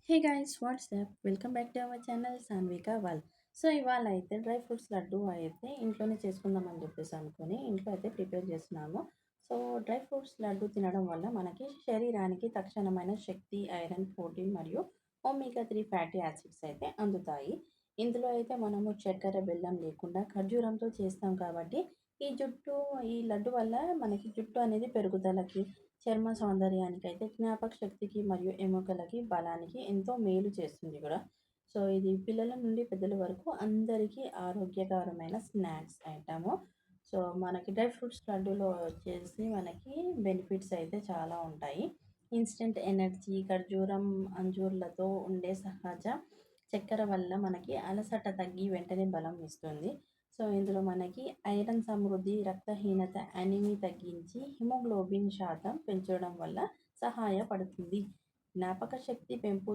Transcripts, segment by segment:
Hey guys WhatsApp welcome back to our channel Sanvika wall. So ఇవాళ అయితే dry fruits laddu అయితే ఇంట్లోనే చేసుకుందామని చెప్పేసి అనుకుని ఇంట్లో అయితే ప్రిపేర్ చేస్తున్నాము. సో డ్రై ఫ్రూట్స్ లడ్డు తినడం వల్ల మనకి శరీరానికి తక్షణమైన శక్తి, ఐరన్, ప్రోటీన్ మరియు ఒమేగా 3 ఫ్యాటీ యాసిడ్స్ అయితే అందుతాయి. ఇందులో అయితే మనము చక్కెర, బెల్లం లేకుండా ఖర్జూరంతో చేస్తాం కాబట్టి ఈ జుట్టు ఈ లడ్డు వల్ల మనకి జుట్టు అనేది పెరుగుదలకి, చర్మ సౌందర్యానికైతే, జ్ఞాపక శక్తికి మరియు ఎముకలకి బలానికి ఎంతో మేలు చేస్తుంది కూడా. సో ఇది పిల్లల నుండి పెద్దల వరకు అందరికీ ఆరోగ్యకరమైన స్నాక్స్ ఐటము. సో మనకి డ్రై ఫ్రూట్స్ లడ్డూలో వచ్చేసి మనకి బెనిఫిట్స్ అయితే చాలా ఉంటాయి. ఇన్స్టెంట్ ఎనర్జీ, ఖర్జూరం అంజూర్లతో ఉండే సహజ చక్కెర వల్ల మనకి అలసట తగ్గి వెంటనే బలం ఇస్తుంది. సో ఇందులో మనకి ఐరన్ సమృద్ధి, రక్తహీనత, అనీమీ తగ్గించి హిమోగ్లోబిన్ శాతం పెంచడం వల్ల సహాయపడుతుంది. జ్ఞాపక శక్తి పెంపు,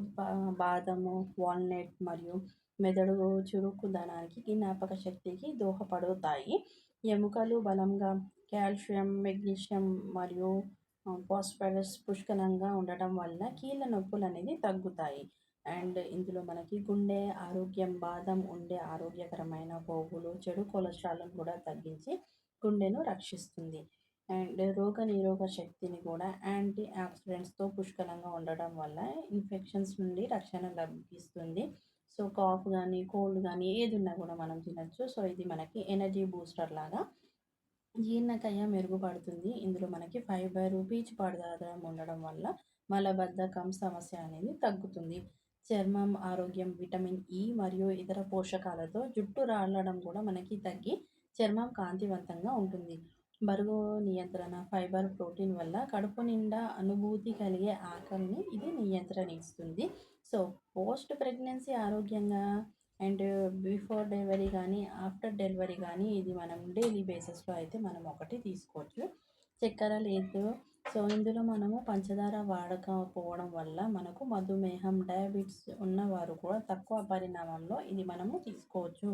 బాదము, వాల్నట్ మరియు మెదడు చురుకుదనానికి, జ్ఞాపక శక్తికి దోహపడతాయి. ఎముకలు బలంగా, కాల్షియం, మెగ్నీషియం మరియు ఫాస్ఫరస్ పుష్కలంగా ఉండటం వల్ల కీళ్ళ నొప్పులు అనేది తగ్గుతాయి. అండ్ ఇందులో మనకి గుండె ఆరోగ్యం, బాదం ఉండే ఆరోగ్యకరమైన కొవ్వులు, చెడు కొలెస్ట్రాల్‌ను కూడా తగ్గించి గుండెను రక్షిస్తుంది. అండ్ రోగనిరోధక శక్తిని కూడా యాంటీ ఆక్సిడెంట్స్‌తో పుష్కలంగా ఉండడం వల్ల ఇన్ఫెక్షన్స్ నుండి రక్షణ లభిస్తుంది. సో కాఫ్ గానీ, కోల్డ్ గానీ ఏదున్నా కూడా మనం తినొచ్చు. సో ఇది మనకి ఎనర్జీ బూస్టర్ లాగా. జీర్ణక్రియ మెరుగుపడుతుంది. ఇందులో మనకి ఫైబరు, పీచు పదార్థం ఉండడం వల్ల మలబద్ధకం సమస్య అనేది తగ్గుతుంది. చర్మం ఆరోగ్యం, విటమిన్ ఇ మరియు ఇతర పోషకాలతో జుట్టు రాలడం కూడా మనకి తగ్గి చర్మం కాంతివంతంగా ఉంటుంది. బరువు నియంత్రణ, ఫైబర్, ప్రోటీన్ వల్ల కడుపు నిండా అనుభూతి కలిగే ఆకలిని ఇది నియంత్రణిస్తుంది. సో పోస్ట్ ప్రెగ్నెన్సీ ఆరోగ్యంగా అండ్ బిఫోర్ డెలివరీ కానీ, ఆఫ్టర్ డెలివరీ కానీ ఇది మనం డైలీ బేసిస్‌లో అయితే మనం ఒకటి తీసుకోవచ్చు. చక్కెర లేదు. సో ఇందులో మనము పంచదార వాడకపోవడం వల్ల మనకు మధుమేహం, డయాబెటిస్ ఉన్నవారు కూడా తక్కువ పరిణామంలో ఇది మనము తీసుకోవచ్చు.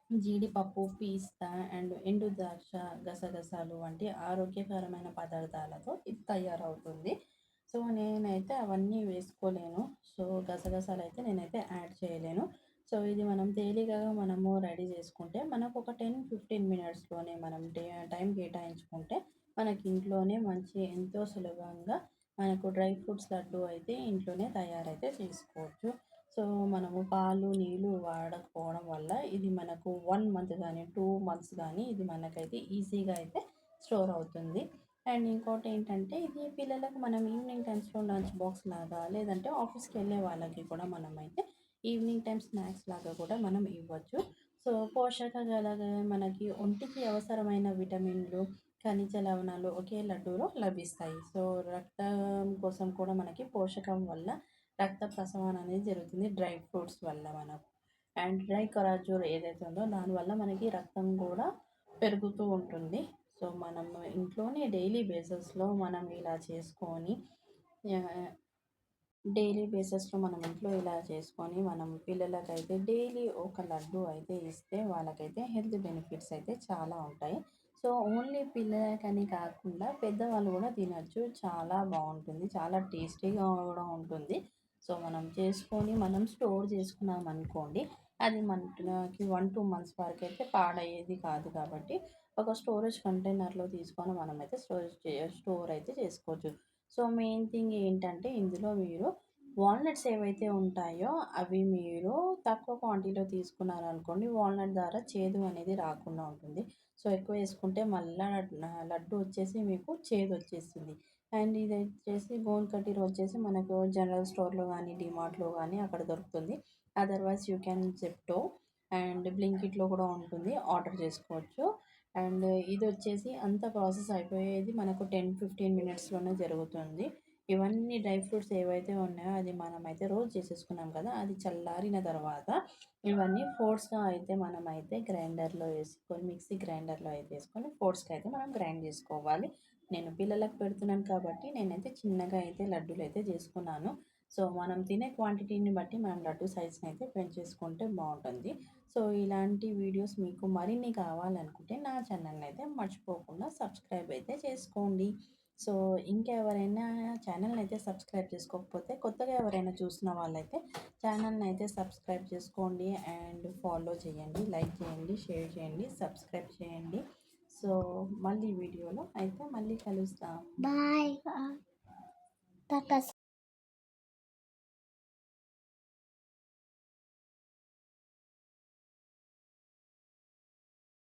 జీడిపప్పు, పిస్తా అండ్ ఎండు ద్రాక్ష, గసగసాలు వంటి ఆరోగ్యకరమైన పదార్థాలతో ఇది తయారవుతుంది. సో నేనైతే అవన్నీ వేసుకోలేను. సో గసగసాలైతే నేనైతే యాడ్ చేయలేను. సో ఇది మనం తేలికగా మనము రెడీ చేసుకుంటే మనకు ఒక 10-15 మినిట్స్‌లోనే మనం టైం కేటాయించుకుంటే మనకి ఇంట్లోనే మంచి ఎంతో సులభంగా మనకు డ్రై ఫ్రూట్స్ లడ్డు అయితే ఇంట్లోనే తయారైతే చేసుకోవచ్చు. సో మనము పాలు, నీళ్ళు వాడకపోవడం వల్ల ఇది మనకు 1 మంత్ గానీ, 2 మంత్స్ గానీ ఇది మనకైతే ఈజీగా అయితే స్టోర్ అవుతుంది. అండ్ ఇంకోటేంటంటే ఇది పిల్లలకు మనం ఈవినింగ్ టైమ్స్‌లో లంచ్ బాక్స్ లాగా, లేదంటే ఆఫీస్‌కెళ్ళే వాళ్ళకి కూడా మనమైతే ఈవినింగ్ టైమ్ స్నాక్స్ లాగా కూడా మనం ఇవ్వచ్చు. సో పోషకాలుగా మనకి ఒంటికి అవసరమైన విటమిన్‌లు, ఖనిజ లవణాలు ఒకే లడ్డూలో లభిస్తాయి. సో రక్తం కోసం కూడా మనకి పోషకం వల్ల రక్త ప్రసరణ అనేది జరుగుతుంది డ్రై ఫ్రూట్స్ వల్ల మనకు. అండ్ డ్రై ఖర్జూర్ ఏదైతే ఉందో దానివల్ల మనకి రక్తం కూడా పెరుగుతూ ఉంటుంది. సో మనం ఇంట్లోనే డైలీ బేసిస్‌లో మనం ఇలా చేసుకొని ఆహ్, డైలీ బేసిస్‌లో మనం ఇంట్లో ఇలా చేసుకొని మనం పిల్లలకైతే డైలీ ఒక లడ్డు అయితే ఇస్తే వాళ్ళకైతే హెల్త్ బెనిఫిట్స్ అయితే చాలా ఉంటాయి. సో ఓన్లీ పిల్లలకని కాకుండా పెద్దవాళ్ళు కూడా తినొచ్చు. చాలా బావుంటుంది. చాలా టేస్టీగా కూడా ఉంటుంది. సో మనం చేసుకొని మనం స్టోర్ చేసుకున్నామనుకోండి, అది మనకి 1-2 మంత్స్ వరకైతే పాడయ్యేది కాదు కాబట్టి ఒక స్టోరేజ్ కంటైనర్‌లో తీసుకొని మనమైతే స్టోర్ అయితే చేసుకోవచ్చు. సో మెయిన్ థింగ్ ఏంటంటే ఇందులో మీరు వాల్‌నట్స్ ఏవైతే ఉంటాయో అవి మీరు తక్కువ క్వాంటిటీలో తీసుకున్నారనుకోండి, వాల్‌నట్ ద్వారా చేదు అనేది రాకుండా ఉంటుంది. సో ఎక్కువ వేసుకుంటే మళ్ళా లడ్డు వచ్చేసి మీకు చేదొచ్చేస్తుంది. అండ్ ఇదొచ్చేసి గోంద్ కటీర వచ్చేసి మనకు జనరల్ స్టోర్‌లో గానీ, డీమార్ట్‌లో గానీ అక్కడ దొరుకుతుంది. Otherwise you can Zepto and బ్లింకిట్‌లో కూడా ఉంటుంది. ఆర్డర్ చేసుకోవచ్చు. అండ్ ఇదొచ్చేసి అంతా ప్రాసెస్ అయిపోయేది మనకు 10-15 మినిట్స్‌లోనే జరుగుతుంది. ఇవన్నీ డ్రై ఫ్రూట్స్ ఏవైతే ఉన్నాయో అది మనమైతే రోస్ట్ చేసేసుకున్నాం కదా! అది చల్లారిన తర్వాత ఇవన్నీ ఫోర్స్‌గా అయితే మనమైతే గ్రైండర్‌లో ఏసుకొని మిక్సీ గ్రైండర్‌లో అయితే ఏసుకొని ఫోర్స్‌గా అయితే మనం గ్రైండ్ చేసుకోవాలి. నేను పిల్లలకు పెడుతున్నాను కాబట్టి నేనైతే చిన్నగా అయితే లడ్డూలైతే చేసుకున్నాను. సో మనం తినే క్వాంటిటీని బట్టి మనం లడ్డు సైజ్‌నైతే పెంచేసుకుంటే బావుంటుంది. సో ఇలాంటి వీడియోస్ మీకు మరిన్ని కావాలనుకుంటే నా ఛానల్‌ని అయితే మర్చిపోకుండా సబ్స్క్రైబ్ అయితే చేసుకోండి. సో ఇంకెవరైనా ఛానల్ని అయితే సబ్స్క్రైబ్ చేసుకోకపోతే, కొత్తగా ఎవరైనా చూసిన వాళ్ళైతే ఛానల్ని అయితే సబ్స్క్రైబ్ చేసుకోండి అండ్ ఫాలో చేయండి, లైక్ చేయండి, షేర్ చేయండి, సబ్స్క్రైబ్ చేయండి. సో మళ్ళీ వీడియోలో అయితే మళ్ళీ కలుస్తాం. బాయ్. టాటా.